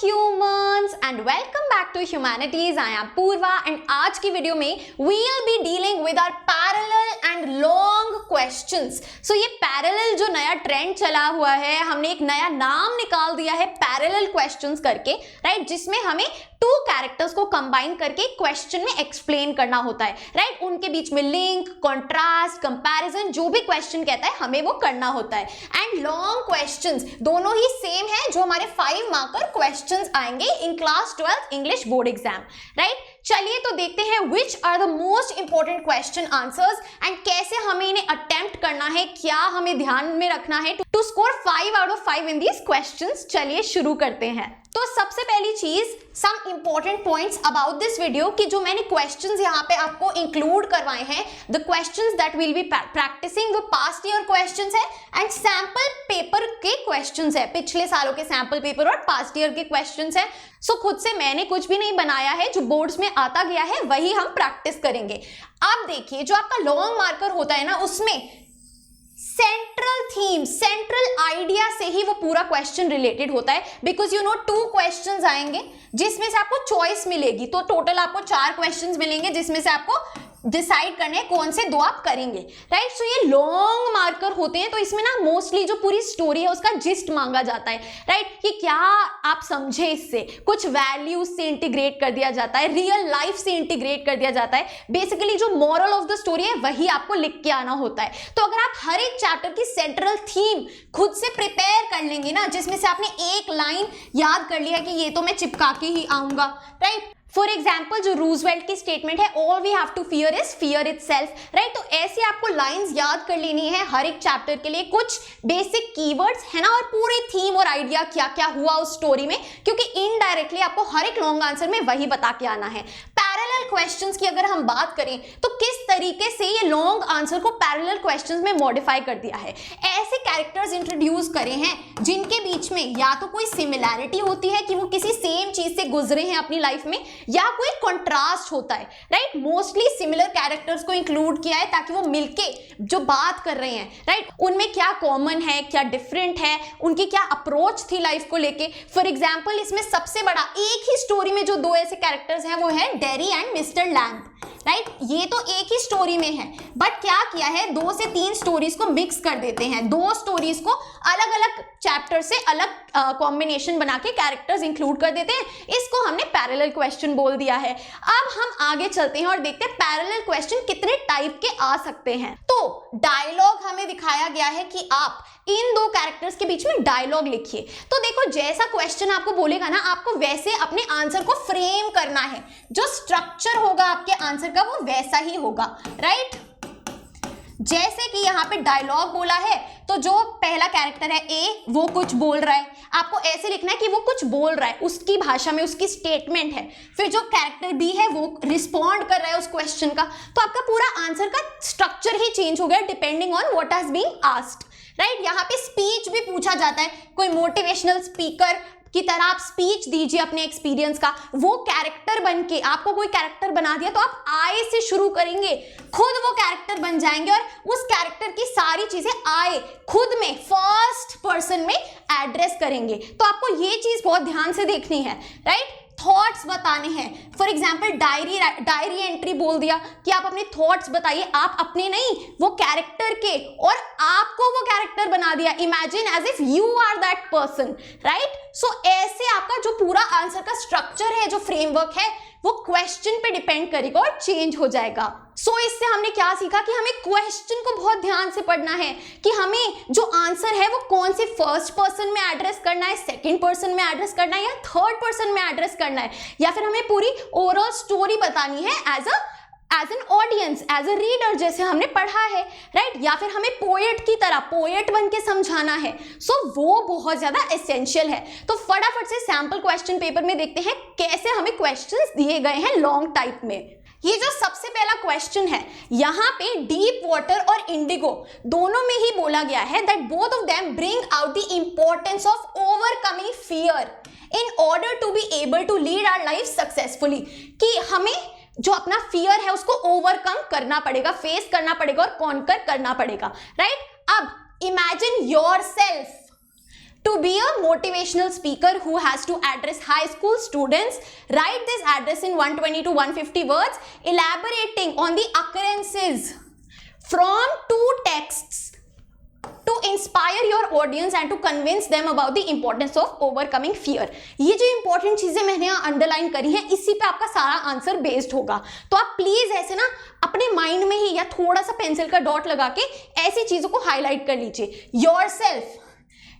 humans and welcome back to Humanities. I am Purva and आज की video में we'll be dealing with our parallel and long questions. So ये parallel जो नया trend चला हुआ है, हमने एक नया नाम निकाल दिया है parallel questions करके, राइट, जिसमें हमें टू कैरेक्टर्स को कंबाइन करके क्वेश्चन में एक्सप्लेन करना होता है, राइट, उनके बीच में लिंक, कॉन्ट्रास्ट, कंपैरिजन, जो भी क्वेश्चन कहता है हमें वो करना होता है। एंड लॉन्ग क्वेश्चंस दोनों ही सेम है जो हमारे 5 मार्कर क्वेश्चंस आएंगे in class 12 English board exam, right. चलिए तो देखते हैं which are the most important question answers and कैसे हमें इन्हें अटेम्प्ट करना है, क्या हमें ध्यान में रखना है to score 5 out of 5 in these questions. चलिए शुरू करते हैं। तो सबसे पहली चीज, some important points about this video कि जो मैंने क्वेश्चंस यहाँ पे आपको इंक्लूड करवाए हैं, the questions that will be practicing वो पास्ट ईयर क्वेश्चंस है एंड सैंपल पेपर के क्वेश्चंस है, पिछले सालों के सैंपल पेपर और पास्ट ईयर के क्वेश्चंस है। सो खुद से मैंने कुछ भी नहीं बनाया है, जो बोर्ड्स में आता गया है वही हम प्रैक्टिस करेंगे। अब देखिए, जो आपका लॉन्ग मार्कर होता है ना, उसमें सेंट्रल थीम, सेंट्रल आइडिया से ही वो पूरा क्वेश्चन रिलेटेड होता है, बिकॉज यू नो 2 क्वेश्चंस आएंगे जिसमें से आपको चॉइस मिलेगी, तो टोटल आपको 4 क्वेश्चंस मिलेंगे जिसमें से आपको डिसाइड करने हैं कौन से 2 आप करेंगे, राइट। सो ये लॉन्ग मार्कर होते हैं, तो इसमें ना मोस्टली जो पूरी स्टोरी है उसका जिस्ट मांगा जाता है, राइट, कि क्या आप समझे, इससे कुछ वैल्यूज से इंटीग्रेट कर दिया जाता है, रियल लाइफ से इंटीग्रेट कर दिया जाता है। बेसिकली जो मॉरल ऑफ द स्टोरी है वही आपको लिख के आना होता है। तो अगर आप हर एक चैप्टर की सेंट्रल थीम खुद से प्रिपेयर कर लेंगे ना, जिसमें से आपने एक लाइन याद कर लिया कि ये तो मैं चिपका के ही आऊंगा, राइट। फॉर एग्जाम्पल जो रूजवेल्ट की स्टेटमेंट है, all we have to fear is fear itself, right. तो ऐसे आपको लाइंस याद कर लेनी है हर एक चैप्टर के लिए, कुछ बेसिक कीवर्ड्स है ना, और पूरी थीम और आइडिया क्या क्या हुआ उस स्टोरी में, क्योंकि इनडायरेक्टली आपको हर एक लॉन्ग आंसर में वही बता के आना है। पैरेलल क्वेश्चंस की अगर हम बात करें तो किस तरीके से ये लॉन्ग आंसर को पैरेलल क्वेश्चंस में मॉडिफाई कर दिया है, ऐसे कैरेक्टर्स इंट्रोड्यूस करे हैं जिनके बीच में या तो कोई सिमिलैरिटी होती है कि वो किसी सेम चीज से गुजरे हैं अपनी लाइफ में, या कोई कंट्रास्ट होता है, राइट। मोस्टली सिमिलर कैरेक्टर्स को इंक्लूड किया है ताकि वो मिलके जो बात कर रहे हैं, राइट, उनमें क्या कॉमन है, क्या डिफरेंट है, उनकी क्या अप्रोच थी लाइफ को लेके। फॉर एग्जाम्पल इसमें सबसे बड़ा, एक ही स्टोरी में जो 2 ऐसे कैरेक्टर्स हैं वो है dairy and mister lamp, right. ये तो एक ही स्टोरी में है, बट क्या किया है, 2 से 3 स्टोरीज को मिक्स कर देते हैं, 2 स्टोरीज को अलग अलग चैप्टर से अलग कॉम्बिनेशन बना के कैरेक्टर्स इंक्लूड कर देते हैं। इसको हमने पैरेलल क्वेश्चन बोल दिया है। अब हम आगे चलते हैं और देखते हैं पैरेलल क्वेश्चन कितने टाइप के आ सकते हैं। तो डायलॉग हमें दिखाया गया है कि आप इन 2 कैरेक्टर्स के बीच में डायलॉग लिखिए। तो देखो, जैसा क्वेश्चन आपको बोलेगा ना, आपको वैसे अपने आंसर को फ्रेम करना है, जो स्ट्रक्चर होगा आपके आंसर का वो वैसा ही होगा, राइट। जैसे कि यहाँ पे डायलॉग बोला है, तो जो पहला कैरेक्टर है ए, वो कुछ बोल रहा है, आपको ऐसे लिखना है कि वो कुछ बोल रहा है, उसकी भाषा में उसकी स्टेटमेंट है। फिर जो कैरेक्टर बी है वो रिस्पॉन्ड कर रहा है उस क्वेश्चन का, तो आपका पूरा आंसर का स्ट्रक्चर ही चेंज हो गया depending on what has been asked, right. यहाँ पे स्पीच भी पूछा जाता है, कोई मोटिवेशनल स्पीकर की तरह आप स्पीच दीजिए अपने एक्सपीरियंस का, वो कैरेक्टर बन के, आपको कोई कैरेक्टर बना दिया तो आप आए से शुरू करेंगे, खुद वो कैरेक्टर बन जाएंगे और उस कैरेक्टर की सारी चीजें आए खुद में फर्स्ट पर्सन में एड्रेस करेंगे। तो आपको ये चीज बहुत ध्यान से देखनी है, राइट। थॉट्स बताने हैं, फॉर एग्जाम्पल डायरी एंट्री बोल दिया कि आप अपने थॉट्स बताइए, आप अपने नहीं, वो कैरेक्टर के, और आपको वो कैरेक्टर बना दिया, imagine as if you are that person, right. So ऐसे आपका जो पूरा आंसर का स्ट्रक्चर है, जो फ्रेमवर्क है, वो क्वेश्चन पे डिपेंड करेगा और चेंज हो जाएगा। सो इससे हमने क्या सीखा कि हमें क्वेश्चन को बहुत ध्यान से पढ़ना है कि हमें जो आंसर है वो कौन से फर्स्ट पर्सन में एड्रेस करना है, सेकंड पर्सन में एड्रेस करना है, या थर्ड पर्सन में एड्रेस करना है, या फिर हमें पूरी ओवरऑल स्टोरी बतानी है as an audience, as a reader, जैसे हमने पढ़ा है, राइट, या फिर हमें पोएट की तरह पोएट बन के समझाना है। सो वो बहुत ज्यादा एसेंशियल है। तो फटाफट से सैंपल क्वेश्चन पेपर में देखते हैं कैसे हमें क्वेश्चंस दिए गए हैं लॉन्ग टाइप में। ये जो सबसे पहला क्वेश्चन है, यहाँ पे डीप वाटर और इंडिगो दोनों में ही बोला गया है that both of them bring out the importance of overcoming fear in order to be able to lead our life successfully, कि हमें जो अपना फियर है उसको ओवरकम करना पड़ेगा, फेस करना पड़ेगा और कॉन्कर करना पड़ेगा, राइट। अब imagine yourself To be a motivational speaker who has to address high school students, write this address in 120 to 150 words, elaborating on the occurrences from two texts to inspire your audience and to convince them about the importance of overcoming fear. ये जो important चीजें मैंने यहाँ underline करी है, इसी पे आपका सारा आंसर बेस्ड होगा. तो आप प्लीज ऐसे ना अपने माइंड में ही या थोड़ा सा पेंसिल का डॉट लगा के ऐसी चीजों को हाईलाइट कर लीजिए. योरसेल्फ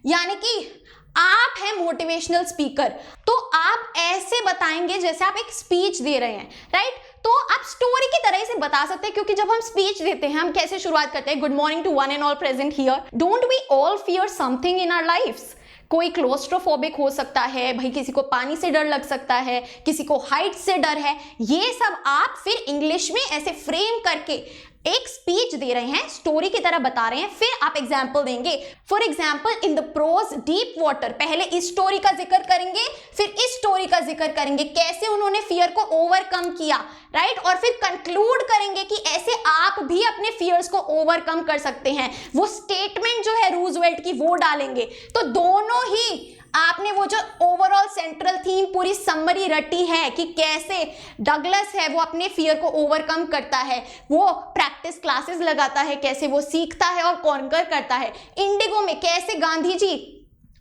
यानी कि आप हैं मोटिवेशनल स्पीकर, तो आप ऐसे बताएंगे जैसे आप एक स्पीच दे रहे हैं, राइट? तो आप स्टोरी की तरह से बता सकते हैं, क्योंकि जब हम स्पीच देते हैं हम कैसे शुरुआत करते हैं? Good morning to one and all present here. Don't we all fear something in our lifes? कोई क्लोस्ट्रोफोबिक हो सकता है, भाई किसी को पानी से डर लग सकता है, किसी को हाइट से डर है. ये सब आप फिर इंग्लिश में ऐसे फ्रेम करके एक स्पीच दे रहे हैं, स्टोरी की तरह बता रहे हैं, फिर आप एग्जाम्पल देंगे. For example in the prose deep water, पहले इस स्टोरी का जिक्र करेंगे, फिर इस स्टोरी का जिक्र करेंगे कैसे उन्होंने फियर को ओवरकम किया, राइट? और फिर कंक्लूड करेंगे कि ऐसे आप भी अपने फियर्स को ओवरकम कर सकते हैं. वो स्टेटमेंट जो है रूजवेल्ट की वो डालेंगे. तो दोनों ही आपने वो जो ओवरऑल सेंट्रल थीम पूरी समरी रटी है कि कैसे डगलस है वो अपने फियर को ओवरकम करता है, वो प्रैक्टिस क्लासेस लगाता है, कैसे वो सीखता है और कॉन्कर करता है. इंडिगो में कैसे गांधी जी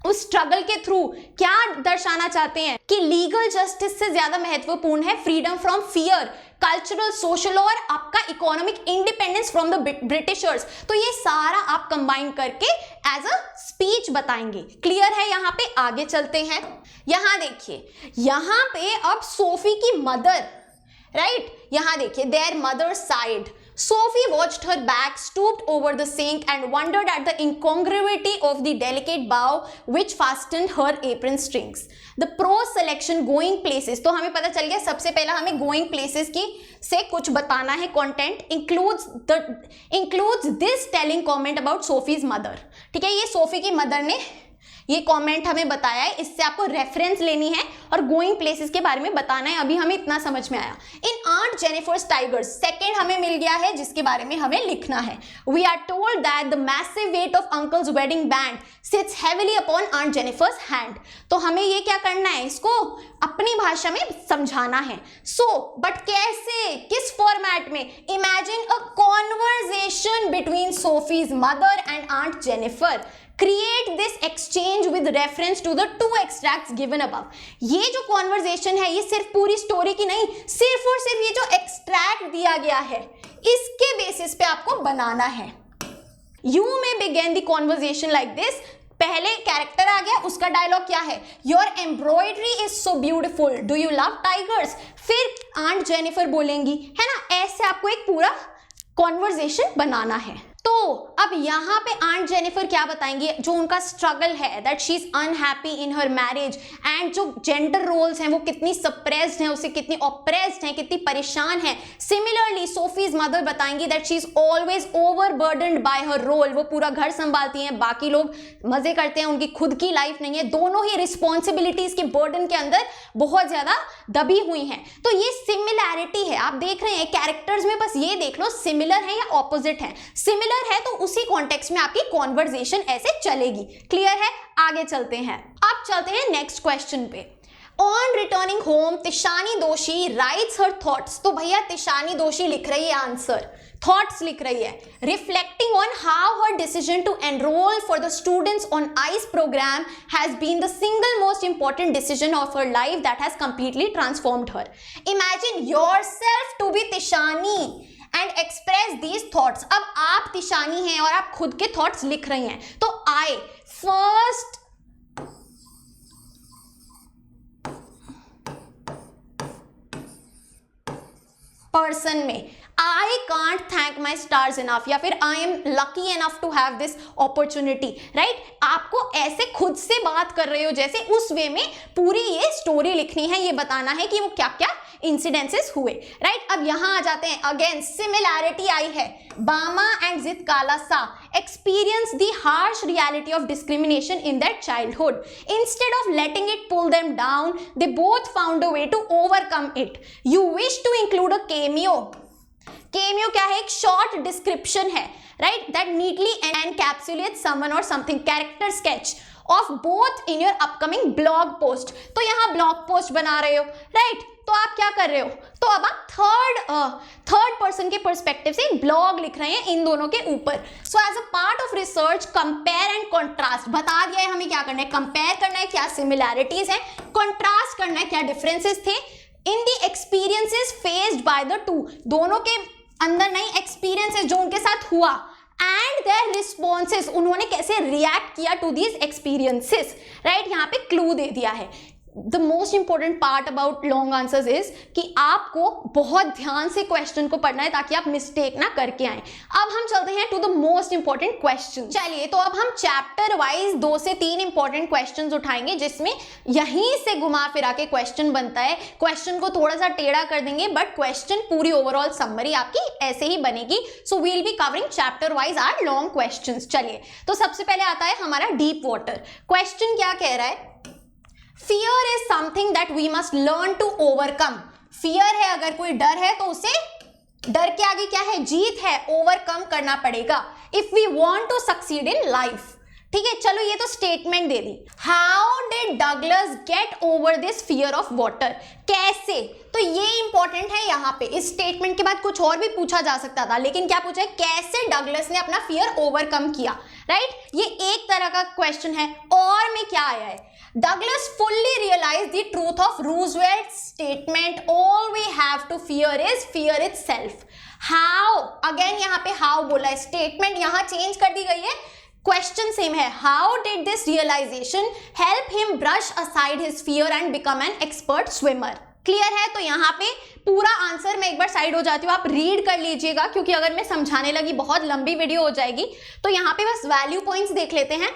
उस स्ट्रगल के थ्रू क्या दर्शाना चाहते हैं कि लीगल जस्टिस से ज्यादा महत्वपूर्ण है freedom from fear, cultural, social और आपका economic independence from the Britishers. तो ये सारा आप कंबाइन करके एज अ स्पीच बताएंगे. क्लियर है? यहाँ पे आगे चलते हैं. यहाँ देखिए, यहाँ पे अब सोफी की मदर, राइट? यहाँ देखिए, there mother side. Sophie watched her back, stooped over the sink and wondered at the incongruity of the delicate bow which fastened her apron strings. The prose selection going places, तो हमें पता चल गया सबसे पहला हमें going places की से कुछ बताना है. content includes this telling comment about Sophie's mother. ठीक है, ये सोफी की मदर ने ये कमेंट हमें बताया है, इससे आपको रेफरेंस लेनी है और गोइंग प्लेसेस के बारे में बताना है. अभी हमें इतना समझ में आया. इन आंट जेनिफर्स टाइगर्स सेकंड हमें मिल गया है जिसके बारे में हमें लिखना है. We are told that the massive weight of uncle's wedding band sits heavily upon aunt Jennifer's hand. तो हमें ये क्या करना है, इसको अपनी भाषा में समझाना है. सो बट कैसे, किस फॉर्मेट में? Imagine a conversation between Sophie's mother and aunt Jennifer. Create this exchange with reference to the two extracts given above. ये जो कॉन्वर्जेशन है ये सिर्फ पूरी स्टोरी की नहीं, सिर्फ और सिर्फ ये जो एक्सट्रैक्ट दिया गया है इसके बेसिस पे आपको बनाना है. You may begin the conversation like this. पहले कैरेक्टर आ गया, उसका डायलॉग क्या है? Your embroidery is so beautiful. Do you love tigers? फिर आंट जेनिफर बोलेंगी, है ना? ऐसे आपको एक पूरा कॉन्वर्जेशन बनाना है. तो अब यहाँ पे आंट जेनिफर क्या बताएंगी? जो उनका स्ट्रगल है, that she is unhappy in her marriage, and जो जेंडर रोल्स हैं वो कितनी सप्रेस्ड हैं, उसे कितनी ऑप्रेस्ड हैं, कितनी परेशान है. सिमिलरली सोफीज मदर बताएंगी that she is always overburdened by her role. वो पूरा घर संभालती हैं, बाकी लोग मजे करते हैं, उनकी खुद की लाइफ नहीं है. दोनों ही रिस्पॉन्सिबिलिटीज के बर्डन के अंदर बहुत ज्यादा दबी हुई हैं. तो ये सिमिलैरिटी है, आप देख रहे हैं कैरेक्टर्स में, बस ये देख लो सिमिलर है या ऑपोजिट है. सिमिलर है तो उसी कॉन्टेक्स्ट में आपकी कॉन्वर्सेशन ऐसे चलेगी. क्लियर है? आगे चलते हैं. अब चलते हैं नेक्स्ट क्वेश्चन पे. ऑन रिटर्निंग होम तिशानी दोषी राइट्स हर थॉट्स. तो भैया तिशानी दोषी लिख रही है आंसर, थॉट्स लिख रही है. Reflecting on how her decision to enroll for the students on ice program has been the single most important decision of her life that has completely transformed her. Imagine yourself to be Tishani and express these thoughts. अब आप तिशानी हैं और आप खुद के thoughts लिख रही हैं. तो आई फर्स्ट पर्सन में I can't thank my stars enough या फिर I am lucky enough to have this opportunity, right? आपको ऐसे खुद से बात कर रहे हो जैसे उस वे में पूरी ये स्टोरी लिखनी है, ये बताना है कि वो क्या क्या इंसिडेंसेस हुए, राइट? अब यहां आ जाते हैं. अगेन सिमिलैरिटी आई है. बामा एंड जित कालासा experience the harsh reality of discrimination in their childhood. Instead of letting it pull them down, they both found a way to overcome it. You wish to include a cameo. Cameo क्या है? एक short description है, right? That neatly एनकैप्सुलेट्स someone और something. Character sketch of both in your upcoming blog post. तो यहाँ blog post बना रहे हो, राइट? तो आप क्या कर रहे हो? तो अब आप थर्ड पर्सन के पर्सपेक्टिव से ब्लॉग लिख रहे हैं इन दोनों के ऊपर। So as a part of research compare and contrast, बता दिया है हमें क्या करना है, कंपेयर करना है क्या सिमिलैरिटीज है, कॉन्ट्रास्ट करना है क्या डिफरेंसेस थे in the experiences faced by the two, दोनों के अंदर नई एक्सपीरियंसेस जो उनके साथ हुआ, एंड देयर रिस्पॉन्सेस, उन्होंने कैसे रिएक्ट किया टू दीज एक्सपीरियंसेस, राइट? यहाँ पे क्लू दे दिया है। The most important part about long answers is कि आपको बहुत ध्यान से क्वेश्चन को पढ़ना है ताकि आप मिस्टेक ना करके आए। अब हम चलते हैं to the most important question. चलिए, तो अब हम चैप्टर वाइज 2 से 3 इंपॉर्टेंट क्वेश्चंस उठाएंगे जिसमें यहीं से घुमा फिरा के क्वेश्चन बनता है। क्वेश्चन को थोड़ा सा टेढ़ा कर देंगे बट क्वेश्चन पूरी ओवरऑल समरी आपकी ऐसे ही बनेगी। So we will be covering chapter wise or long questions. चलिए, तो सबसे पहले आता है हमारा डीप वाटर। क्वेश्चन क्या कह रहा है? Fear is something that we must learn to overcome. Fear है, अगर कोई डर है तो उसे, डर के आगे क्या है? जीत है, ओवरकम करना पड़ेगा if we want to succeed in life. ठीक है, चलो ये तो statement they the. How did Douglas get over this fear of water? कैसे? तो ये इंपॉर्टेंट है यहाँ पे। इस स्टेटमेंट के बाद कुछ और भी पूछा जा सकता था, लेकिन क्या पूछा है? कैसे डगलस ने अपना फियर ओवरकम किया, राइट? ये एक तरह का क्वेश्चन है। और में क्या आया है? Douglas fully realized the truth of Roosevelt's statement, all we have to fear is fear itself. How? Again यहाँ पे how बोला है, स्टेटमेंट यहाँ चेंज कर दी गई है, क्वेश्चन सेम है। How did this realization help him brush aside his fear and become an expert swimmer? Clear है? तो यहाँ पे पूरा आंसर मैं एक बार साइड हो जाती हूँ, आप रीड कर लीजिएगा क्योंकि अगर मैं समझाने लगी बहुत लंबी वीडियो हो जाएगी। तो यहाँ पे बस वैल्यू पॉइंट्स देख लेते हैं।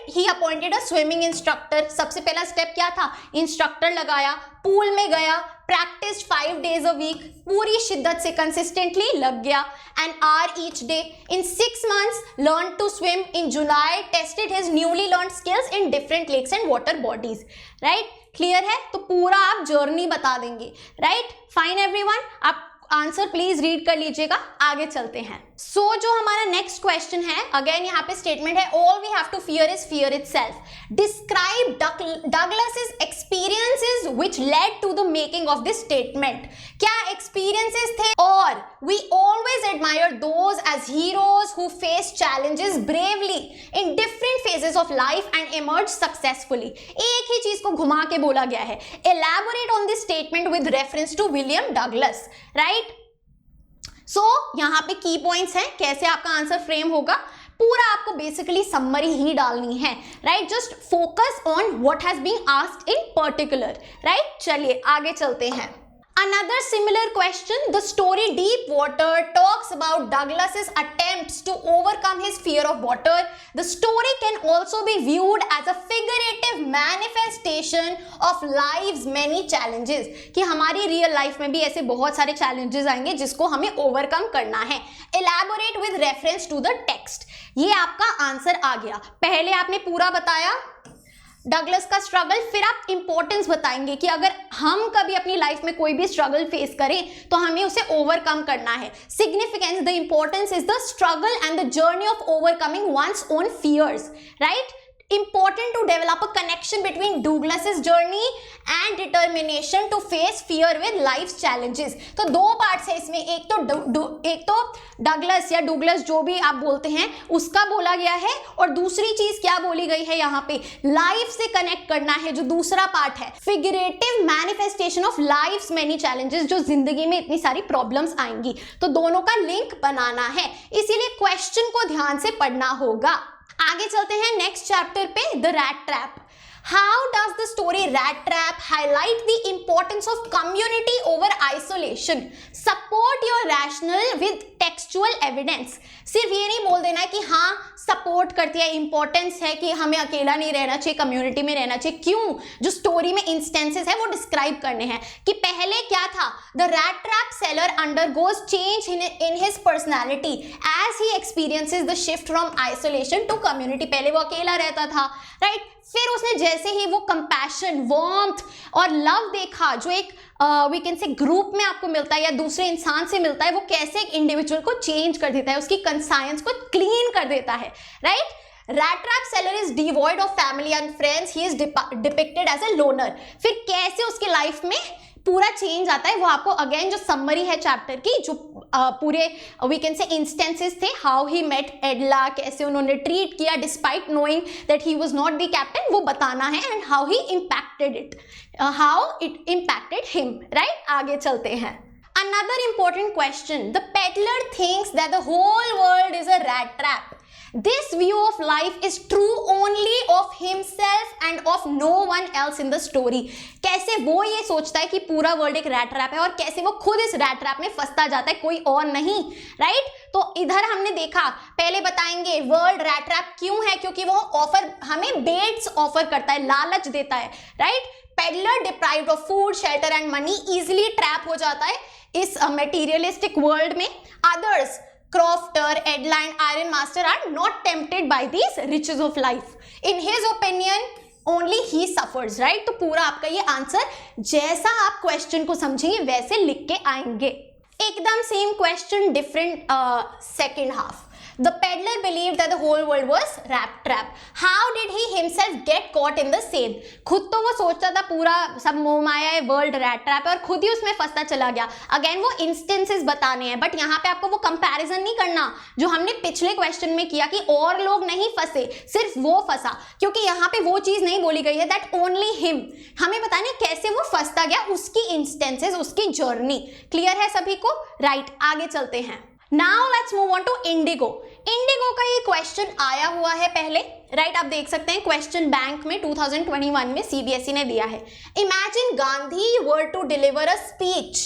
ही अपॉइंटेड अ स्विमिंग इंस्ट्रक्टर। सबसे पहला स्टेप क्या था? इंस्ट्रक्टर लगाया, पूल में गया, प्रैक्टिस 5 days a week, पूरी शिद्दत से कंसिस्टेंटली लग गया, an hour each day. In 6 months learned to swim. In July tested his newly learned skills in different lakes and water bodies. Right? Clear है? तो पूरा आप जर्नी बता देंगे, राइट? फाइन एवरीवन, आप आंसर प्लीज रीड कर लीजिएगा। आगे चलते हैं। सो जो हमारा नेक्स्ट क्वेश्चन है, अगेन यहाँ पे स्टेटमेंट है, all we have to fear is fear itself. Describe Douglas's experiences which led to the making of this statement. क्या एक्सपीरियंसेस थे? और we always admire those as heroes who face challenges bravely in different phases of life and emerge successfully. एक ही चीज को घुमा के बोला गया है। Elaborate on this statement with reference to William Douglas, right? सो यहाँ पे की पॉइंट्स हैं, कैसे आपका आंसर फ्रेम होगा, पूरा आपको बेसिकली समरी ही डालनी है, right? Just focus on what has been asked in particular, right? चलिए आगे चलते हैं। Another similar question, the story Deep Water talks about Douglas's attempts to overcome his fear of water. The story can also be viewed as a figurative manifestation of life's many challenges. कि हमारी real life में भी ऐसे बहुत सारे challenges आएंगे जिसको हमें overcome करना है। Elaborate with reference to the text. ये आपका आंसर आ गया। पहले आपने पूरा बताया डगलस का स्ट्रगल, फिर आप इंपॉर्टेंस बताएंगे कि अगर हम कभी अपनी लाइफ में कोई भी स्ट्रगल फेस करें तो हमें उसे ओवरकम करना है। Significance, the importance is the struggle and the journey of overcoming one's own fears, right? Important to develop a connection between Douglas's journey and determination to face fear with life's challenges. तो दो parts है इसमें, एक तो Douglas या डुगलस जो भी आप बोलते हैं उसका बोला गया है, और दूसरी चीज क्या बोली गई है यहाँ पे, लाइफ से कनेक्ट करना है जो दूसरा पार्ट है, figurative manifestation of life's many challenges, जो जिंदगी में इतनी सारी प्रॉब्लम्स आएंगी, तो दोनों का लिंक बनाना है, इसीलिए क्वेश्चन को ध्यान से पढ़ना होगा। आगे चलते हैं नेक्स्ट चैप्टर पे, the rat trap. How does the story Rat Trap highlight the importance of community over isolation? Support your rationale with textual evidence. सिर्फ ये नहीं बोल देना कि हाँ सपोर्ट करती है, इंपॉर्टेंस है कि हमें अकेला नहीं रहना चाहिए, कम्युनिटी में रहना चाहिए। क्यों? जो स्टोरी में इंस्टेंसेस है वो डिस्क्राइब करने हैं कि पहले क्या था। The rat trap seller undergoes change in his personality as he experiences the shift from isolation to community. पहले वो अकेला रहता था, राइट? फिर उसने जैसे ही वो कंपैशन, वार्मथ और लव देखा जो एक वी कैन से ग्रुप में आपको मिलता है या दूसरे इंसान से मिलता है, वो कैसे एक इंडिविजुअल को चेंज कर देता है, उसकी कंसाइंस को क्लीन कर देता है, right? Rat trap seller is devoid of family and friends. He is depicted as a loner. फिर कैसे उसके लाइफ में पूरा चेंज आता है वो आपको अगेन जो समरी है चैप्टर की, जो पूरे वी कैन से इंस्टेंसेस थे, हाउ ही मेट एडला, कैसे उन्होंने ट्रीट किया despite knowing that he was not the captain, वो बताना है, and how he impacted it, how it impacted him, right. आगे चलते हैं. Another important question. The peddler thinks that the whole world is a rat trap. This view of life is true only of himself and of no one else in the story. कैसे वो ये सोचता है कि पूरा world एक rat trap है और कैसे वो खुद इस रैट ट्रैप में फंसता जाता है, कोई और नहीं, राइट. तो इधर हमने देखा, पहले बताएंगे वर्ल्ड रैट ट्रैप क्यों है, क्योंकि वो ऑफर हमें बेट्स ऑफर करता है, लालच देता है, right. Peddler deprived of food shelter and money easily trap हो जाता है इस मटेरियलिस्टिक वर्ल्ड में. Others Crofter, Edla and Iron Master are not tempted by these riches of life. In his opinion, only he suffers, right? तो पूरा आपका ये answer जैसा आप क्वेश्चन को समझेंगे वैसे लिख के आएंगे. एकदम same question, different second half. The peddler believed that the whole world was rat trap. How did he himself get caught in the same? खुद तो वो सोचता था पूरा सब मोह माया है, वर्ल्ड रैट ट्रैप है, और खुद ही उसमें फंसता चला गया. अगेन वो इंस्टेंसेस बताने हैं, बट यहाँ पे आपको वो कंपैरिजन नहीं करना जो हमने पिछले क्वेश्चन में किया कि और लोग नहीं फंसे, सिर्फ वो फंसा, क्योंकि यहाँ पे वो चीज नहीं बोली गई है दैट ओनली हिम. हमें बताना कैसे वो फंसता गया, उसकी इंस्टेंसेस, उसकी जर्नी. क्लियर है सभी को, राइट. आगे चलते हैं. Now let's move on to Indigo. Indigo का ये क्वेश्चन आया हुआ है पहले, राइट. आप देख सकते हैं क्वेश्चन बैंक में 2021 में सीबीएसई ने दिया है. Imagine Gandhi were to deliver a speech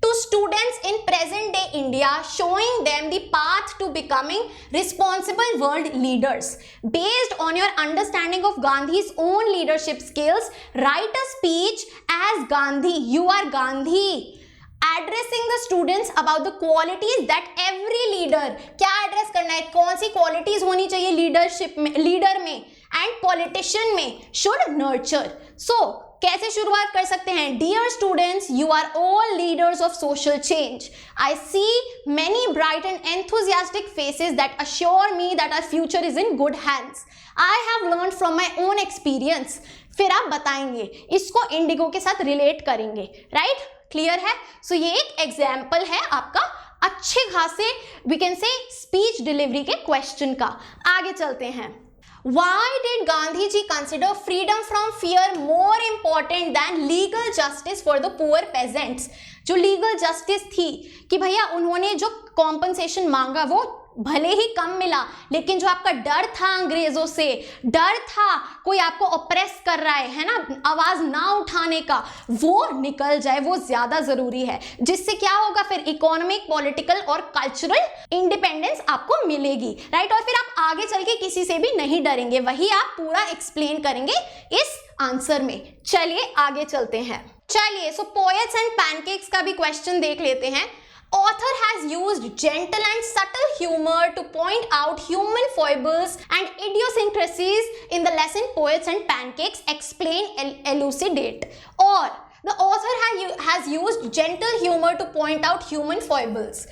to students in present day India, showing them the path to becoming responsible world leaders. Based on your understanding of Gandhi's own leadership skills, write a speech as Gandhi. You are Gandhi. Addressing the students about the qualities that every leader, क्या address करना है, कौन सी qualities होनी चाहिए leadership में, leader में and politician में, should nurture. So कैसे शुरुआत कर सकते हैं? Dear students, you are all leaders of social change. I see many bright and enthusiastic faces that assure me that our future is in good hands. I have learn from my own experience. फिर आप बताएंगे, इसको Indigo के साथ relate करेंगे, right. Clear है. सो ये एक एग्जाम्पल है आपका अच्छे खासे we can say speech delivery के क्वेश्चन का. आगे चलते हैं. Why did Gandhi ji consider freedom from fear more important than legal justice for the poor peasants? जो लीगल जस्टिस थी कि भैया उन्होंने जो कॉम्पनसेशन मांगा वो भले ही कम मिला, लेकिन जो आपका डर था अंग्रेजों से, डर था कोई आपको ऑप्रेस कर रहा है ना, आवाज ना उठाने का, वो निकल जाए, वो ज्यादा जरूरी है. जिससे क्या होगा फिर, इकोनॉमिक, पॉलिटिकल और कल्चरल इंडिपेंडेंस आपको मिलेगी, राइट. और फिर आप आगे चल के किसी से भी नहीं डरेंगे. वही आप पूरा एक्सप्लेन करेंगे इस आंसर में. चलिए आगे चलते हैं. चलिए, सो पोएट्स एंड पैनकेक्स का भी क्वेश्चन देख लेते हैं. Author has used gentle and subtle humor to point out human foibles and idiosyncrasies in the lesson Poets and Pancakes Explain, Elucidate. Or the author has used gentle humor to point out human foibles.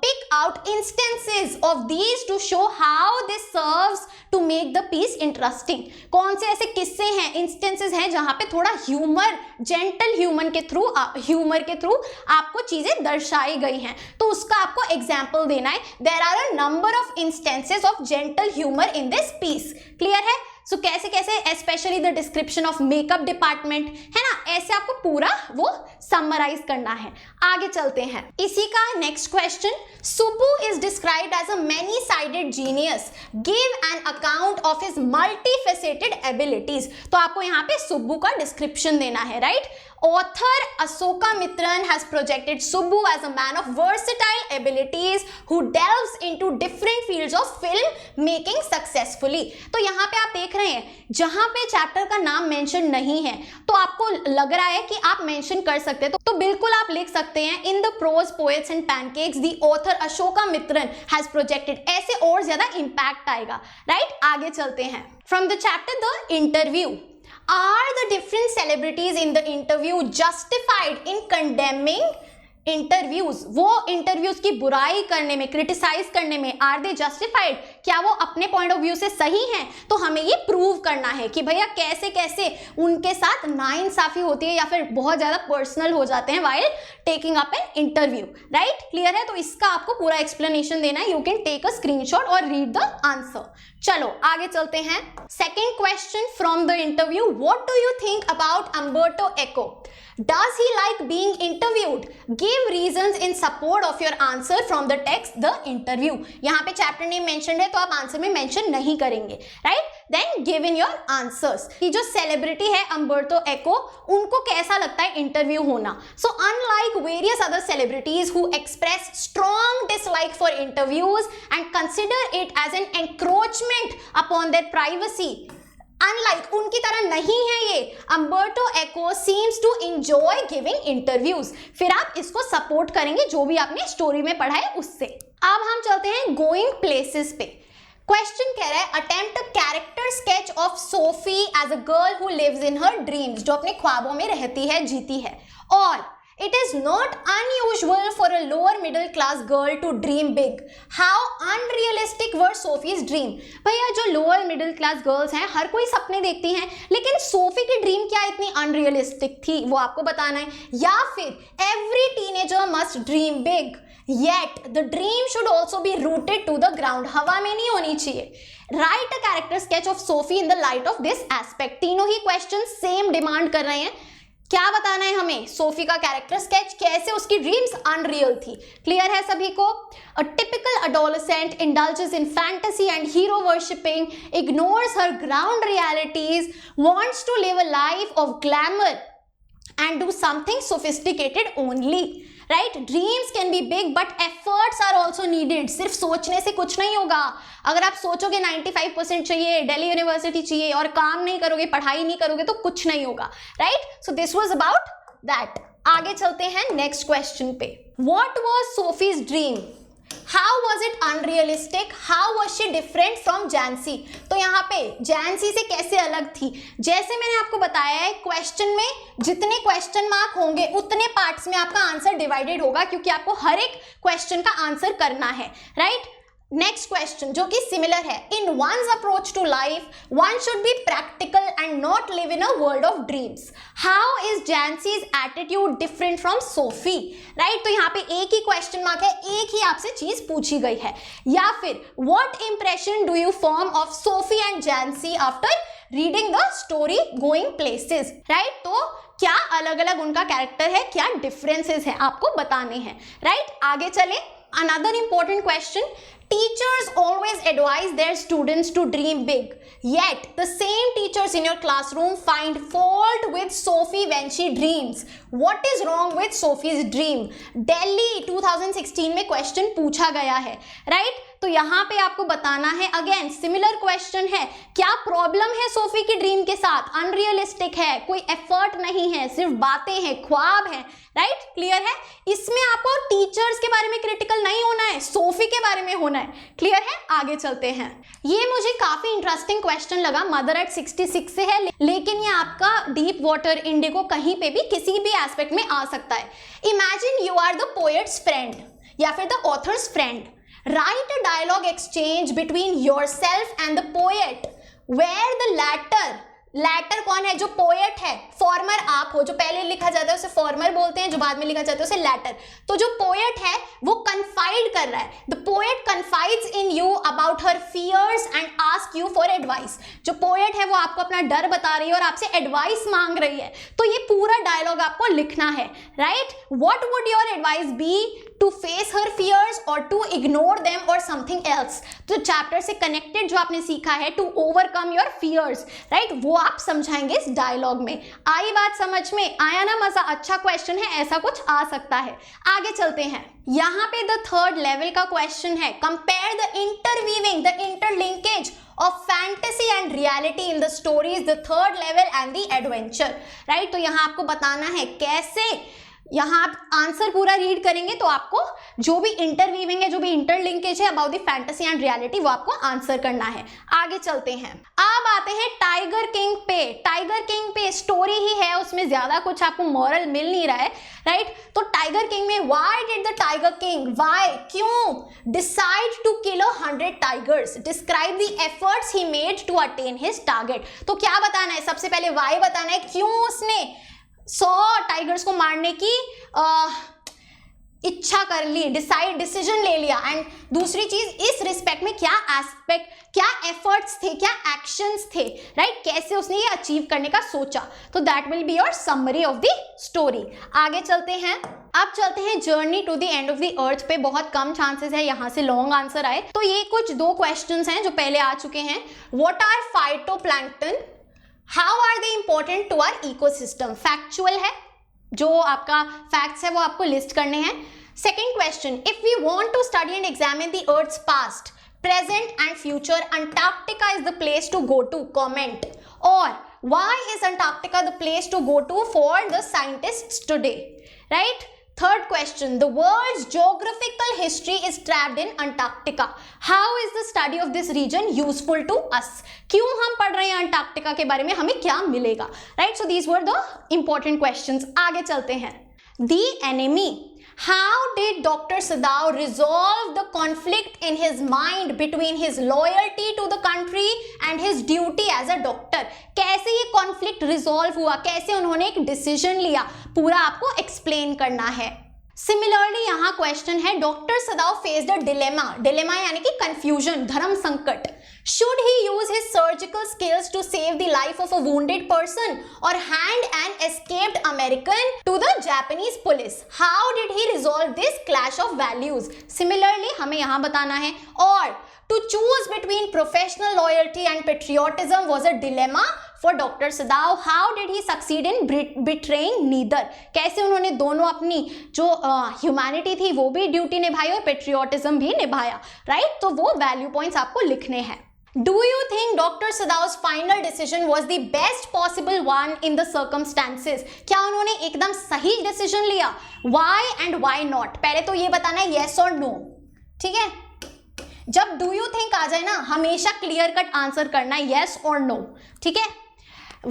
Pick out instances of these to show how this serves to make the piece interesting. कौन से ऐसे किस्से हैं, instances हैं जहां पे थोड़ा humour, gentle humour के थ्रू आपको चीजें दर्शाई गई हैं, तो उसका आपको एग्जाम्पल देना है. There are a number of instances of gentle humour in this piece. Clear है. सो कैसे कैसे, specially the description of makeup department है ना, ऐसे आपको पूरा वो समराइज करना है. आगे चलते हैं. इसी का next question. Subbu is described as a many sided genius. Give an account of his multifaceted abilities. तो आपको यहाँ पे सुब्बू का डिस्क्रिप्शन देना है, right. Author Asoka Mitran has projected Subbu as a man of versatile abilities who delves into different fields of film making successfully. तो यहाँ पे आप देख रहे हैं जहाँ पे चैप्टर का नाम मेंशन नहीं है, तो आपको लग रहा है कि आप मेंशन कर सकते हैं, तो बिल्कुल आप लिख सकते हैं in the prose poets and pancakes the author Ashoka Mitran has projected. ऐसे और ज्यादा इंपैक्ट आएगा, राइट. आगे चलते हैं. From the chapter the interview. Are the different celebrities in the interview justified in condemning interviews? वो interviews की बुराई करने में, criticize करने में, are they justified? क्या वो अपने पॉइंट ऑफ व्यू से सही हैं, तो हमें ये प्रूव करना है कि भैया कैसे कैसे उनके साथ नाइंसाफी होती है या फिर बहुत ज्यादा पर्सनल हो जाते हैं while taking up an interview, right? Clear है? तो इसका आपको पूरा एक्सप्लेनेशन देना है। You can take a screenshot और रीड द आंसर। चलो आगे चलते हैं। Second question from the interview, what do you think about Umberto Eco? Does he like being interviewed? Give reasons in support of your answer from the text the interview. यहाँ पे chapter name mentioned है तो आप answer में mention नहीं करेंगे, right? Then give in your answers कि जो सेलिब्रिटी है अम्बर्टो एको, उनको कैसा लगता है इंटरव्यू होना। So unlike various other celebrities who express strong dislike for interviews and consider it as an encroachment upon their privacy, unlike उनकी तरह नहीं है ये, Umberto Eco seems to enjoy giving interviews. फिर आप इसको सपोर्ट करेंगे जो भी आपने स्टोरी में पढ़ा है उससे। अब हम चलते हैं गोइंग प्लेसेस पे। क्वेश्चन कह रहा है attempt a character sketch of Sophie as a girl who lives in her dreams, जो अपने ख्वाबों में रहती है, जीती है। और it is not unusual for a lower middle class girl to dream big. How unrealistic were Sophie's dream? भैया जो lower middle class girls हैं हर कोई सपने देखती हैं, लेकिन सोफी की ड्रीम क्या इतनी अनरियलिस्टिक थी वो आपको बताना है। या फिर every teenager must dream big, yet the dream should also be rooted to the ground. हवा में नहीं होनी चाहिए। Write a character sketch of Sophie in the light of this aspect. तीनों ही क्वेश्चन सेम डिमांड कर रहे हैं। क्या बताना है हमें? सोफी का कैरेक्टर स्केच, कैसे उसकी ड्रीम्स अनरियल थी। क्लियर है सभी को? A typical adolescent indulges in fantasy and hero worshipping, ignores her ground realities, wants to live a life of glamour and do something sophisticated only, right? Dreams can be big but efforts are also needed. सिर्फ सोचने से कुछ नहीं होगा। अगर आप सोचोगे 95% चाहिए, दिल्ली यूनिवर्सिटी चाहिए और काम नहीं करोगे, पढ़ाई नहीं करोगे तो कुछ नहीं होगा, right? So this was about that. आगे चलते हैं नेक्स्ट क्वेश्चन पे। What was Sophie's dream? How was it unrealistic? How was she different from Jancy? तो यहाँ पे Jancy से कैसे अलग थी? जैसे मैंने आपको बताया है, क्वेश्चन में जितने क्वेश्चन मार्क होंगे उतने पार्ट्स में आपका आंसर डिवाइडेड होगा, क्योंकि आपको हर एक क्वेश्चन का आंसर करना है, राइट? नेक्स्ट क्वेश्चन जो कि सिमिलर है, in one's approach to life one should be practical and not live in a world of dreams. How is Jansie's attitude different from Sophie, right? तो यहाँ पे एक ही क्वेश्चन मार्क है, एक ही आपसे चीज पूछी गई है। या फिर what impression do you form of Sophie and Jansie after reading the story going places, right? तो क्या अलग अलग उनका कैरेक्टर है, क्या डिफरेंसेस है, आपको बताने हैं, राइट? आगे चले। Another important question, teachers always advise their students to dream big, yet the same teachers in your classroom find fault with Sophie when she dreams. What is wrong with Sophie's dream? Delhi 2016 में question पूछा गया है, right? तो यहाँ पे आपको बताना है, अगेन सिमिलर क्वेश्चन है, क्या प्रॉब्लम है सोफी की ड्रीम के साथ? अनरियलिस्टिक है, कोई एफर्ट नहीं है, सिर्फ बातें हैं, ख्वाब हैं, राइट? क्लियर है? इसमें आपको टीचर्स के बारे में क्रिटिकल नहीं होना है, सोफी के बारे में होना है। क्लियर है? आगे चलते हैं। ये मुझे काफी इंटरेस्टिंग क्वेश्चन लगा, मदर एट 66 से है, लेकिन ये आपका डीप वाटर, इंडिगो, कहीं पे भी किसी भी एस्पेक्ट में आ सकता है। Imagine you are the poet's friend या फिर the author's friend. Write a dialogue exchange between yourself and the poet where the latter कौन है? जो पोएट है, फॉर्मर आप हो, जो पहले लिखा जाता है उसे फॉर्मर बोलते हैं, जो बाद में लिखा जाता है उसे लैटर। तो जो पोएट है वो कन्फाइड कर रहा है, the poet confides in you about her fears and ask you for advice. जो पोएट है वो आपको अपना डर बता रही है और आपसे एडवाइस मांग रही है। तो ये पूरा डायलॉग आपको लिखना है, right? What would your advice be? To face her fears और टू इग्नोर देम और समथिंग एल्स। तो चैप्टर से कनेक्टेड जो आपने सीखा है, to overcome your fears, right, वो आप समझाएंगे इस डायलॉग में। आई बात समझ में? आया ना मजा? अच्छा क्वेश्चन है, ऐसा कुछ आ सकता है। आगे चलते हैं। यहाँ पे द थर्ड लेवल का क्वेश्चन है, compare the interweaving, the interlinkage of fantasy and reality in the stories, the third level and the adventure, right? तो यहाँ आपको बताना है कैसे यहाँ आप आंसर पूरा रीड करेंगे तो आपको जो भी इंटरवीविंग है, जो भी इंटरलिंकेज है about the fantasy and reality, वो आपको आंसर करना है। आगे चलते हैं, अब आते हैं टाइगर किंग पे। टाइगर किंग पे स्टोरी ही है, उसमें ज्यादा कुछ आपको मॉरल मिल नहीं रहा है, राइट। तो टाइगर किंग में why did the tiger king, why, क्यों, decide to kill 100 tigers, describe the efforts he made to attain his target. तो क्या बताना है, सबसे पहले व्हाई बताना है, क्यों उसने 100 टाइगर्स को मारने की इच्छा कर ली, डिसीजन ले लिया। एंड दूसरी चीज, इस रिस्पेक्ट में क्या एस्पेक्ट, क्या एफर्ट्स थे, क्या एक्शंस थे, राइट, कैसे उसने ये अचीव करने का सोचा। तो that will be your summary of the story. आगे चलते हैं, अब चलते हैं journey to the end of the earth पे। बहुत कम चांसेस है यहां से लॉन्ग आंसर आए, तो ये कुछ 2 क्वेश्चंस हैं जो पहले आ चुके हैं। What are phytoplankton, how are they important to our ecosystem, factual है, जो आपका फैक्ट्स है वो आपको लिस्ट करने हैं। Second question, if we want to study and examine the earth's past, present and future, Antarctica is the place to go to, comment. और why is Antarctica the place to go to for the scientists today, right. Third question, the world's geographical history is trapped in Antarctica. How is the study of this region useful to us? क्यों हम पढ़ रहे हैं Antarctica के बारे में, हमें क्या मिलेगा, right? So these were the important questions. आगे चलते हैं, the enemy. How did Dr. Sadao resolve the conflict in his mind between his loyalty to the country and his duty as a doctor? कैसे ये conflict resolve हुआ, कैसे उन्होंने एक decision लिया, पूरा आपको explain करना है। सिमिलरली यहाँ क्वेश्चन है, doctor सदाव faced a dilemma, dilemma यानी कि कंफ्यूजन, धर्म संकट। Should he use his surgical skills to save the life of a wounded person or hand an escaped American to the Japanese police? How did he resolve this clash of values? Similarly, हमें यहाँ बताना है। और to choose between professional loyalty and patriotism was a dilemma for Dr. Sadao. How did he succeed in betraying neither? कैसे उन्होंने दोनों अपनी जो ह्यूमैनिटी थी वो भी ड्यूटी निभाई और पेट्रियोटिज्म भी निभाया, राइट। तो वो वैल्यू पॉइंट्स आपको लिखने हैं। Do you think Dr. Sadao's final decision was the best possible one in the circumstances? क्या उन्होंने एकदम सही डिसीजन लिया? Why and why not? पहले तो ये बताना है yes or no, ठीक है। जब do you think आ जाए ना, हमेशा क्लियर कट आंसर करना है yes or no, ठीक है।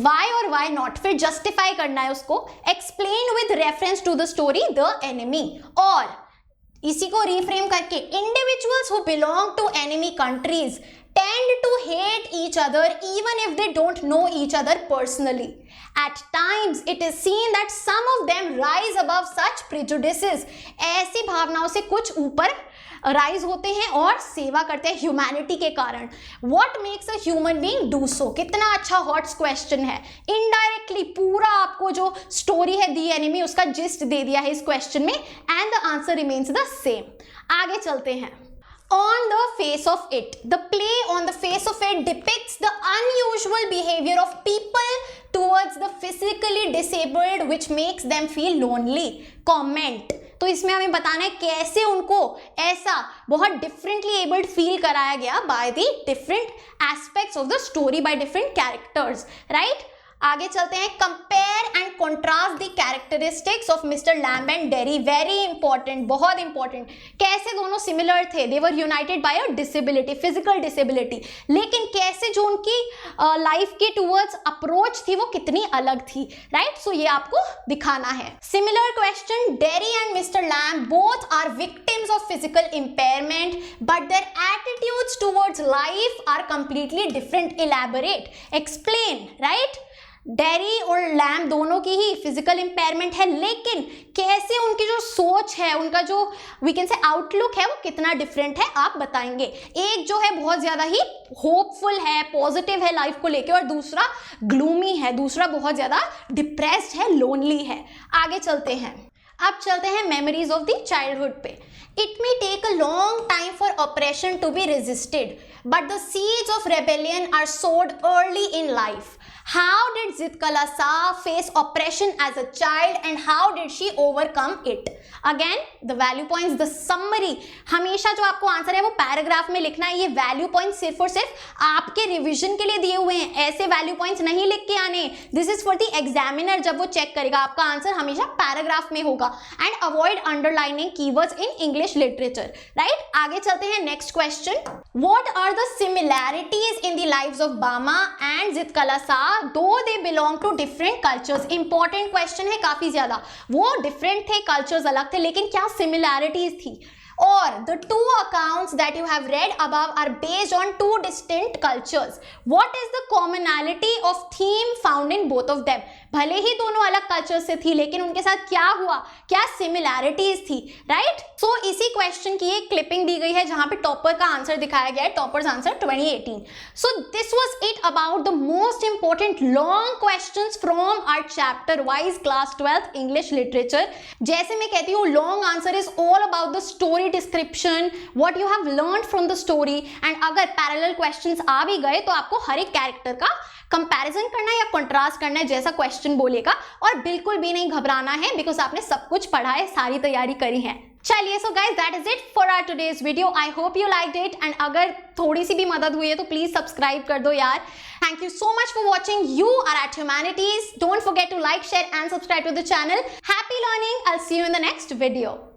Why और why not, फिर जस्टिफाई करना है उसको। Explain with reference to the story The Enemy, और इसी को रिफ्रेम करके individuals who belong to enemy countries tend to hate each other even if they don't know each other personally. At times it is seen that some of them rise above such prejudices. ऐसी भावनाओं से कुछ ऊपर rise होते हैं और सेवा करते हैं ह्यूमैनिटी के कारण। What makes a human being do so? कितना अच्छा हॉट क्वेश्चन है। इनडायरेक्टली पूरा आपको जो स्टोरी है दी एनिमी उसका जिस्ट दे दिया है इस क्वेश्चन में, and the answer remains the same. आगे चलते हैं। On the face of it, the play on the face of it depicts the unusual behavior of people towards the physically disabled which makes them feel lonely. Comment. तो इसमें हमें बताना है कैसे उनको ऐसा बहुत डिफरेंटली एबल्ड फील कराया गया by the different aspects of the story by different characters, right. आगे चलते हैं, compare and contrast the characteristics of mister Lamb and Derry. Very important, बहुत इंपॉर्टेंट। कैसे दोनों सिमिलर थे, they were united by a disability, physical disability, लेकिन कैसे जो उनकी लाइफ के टूवर्ड्स अप्रोच थी वो कितनी अलग थी, राइट। सो ये आपको दिखाना है। Similar question, Derry and mister Lamb both are victims of physical impairment but their attitudes towards life are completely different. Elaborate, explain, right. Derry और लैम्ब दोनों की ही फिजिकल इंपेयरमेंट है, लेकिन कैसे उनकी जो सोच है, उनका जो वी कैन से आउटलुक है वो कितना डिफरेंट है आप बताएंगे। एक जो है बहुत ज्यादा ही होपफुल है, पॉजिटिव है लाइफ को लेके, और दूसरा ग्लूमी है, दूसरा बहुत ज्यादा डिप्रेस्ड है, लोनली है। आगे चलते हैं, अब चलते हैं मेमोरीज ऑफ द चाइल्डहुड पे। It may take a long time for oppression to be resisted, but the seeds of rebellion are sowed early in life. How did Zitkala Shah face oppression as a child and how did she overcome it? Again, the value points, the summary. हमेशा जो आपको answer है वो paragraph में लिखना है। ये value points सिर्फ और सिर्फ आपके रिवीजन के लिए दिए हुए हैं, ऐसे वैल्यू पॉइंट्स नहीं लिख के आने। This is for the examiner, जब वो चेक करेगा आपका आंसर हमेशा पैराग्राफ में होगा। होगा and avoid underlining keywords in English literature, right. आगे चलते हैं next question. What are the similarities in the lives of Bama and Zitkala Sa though they belong to different cultures. Important question है काफी ज्यादा। वो डिफरेंट थे, कल्चर्स अलग थे, लेकिन क्या सिमिलैरिटीज थी? Or the two accounts that you have read above are based on two distinct cultures. What is the commonality of theme found in both of them? भले ही दोनों अलग कल्चर से थी, लेकिन उनके साथ क्या हुआ, क्या सिमिलैरिटीज थी, राइट। सो इसी क्वेश्चन की एक क्लिपिंग दी गई है जहां पे टॉपर का आंसर दिखाया गया है, toppers answer 2018। So this was it about the most important long questions from our chapter wise class 12th English literature. जैसे मैं कहती हूँ, long answer is all about the story description, what you have learned from the story, and अगर parallel questions आ भी गए तो आपको हर एक कैरेक्टर का कंपैरिजन करना है या कंट्रास्ट करना है जैसा क्वेश्चन बोलेगा, और बिल्कुल भी नहीं घबराना है बिकॉज आपने सब कुछ पढ़ा है, सारी तैयारी करी है। चलिए, so guys that is it for our today's video. I hope you liked it, and अगर थोड़ी सी भी मदद हुई है तो प्लीज सब्सक्राइब कर दो यार। Thank you so much for watching. You are at Humanities. Don't forget to like, share and subscribe to the channel. Happy learning. I'll see you in the next video.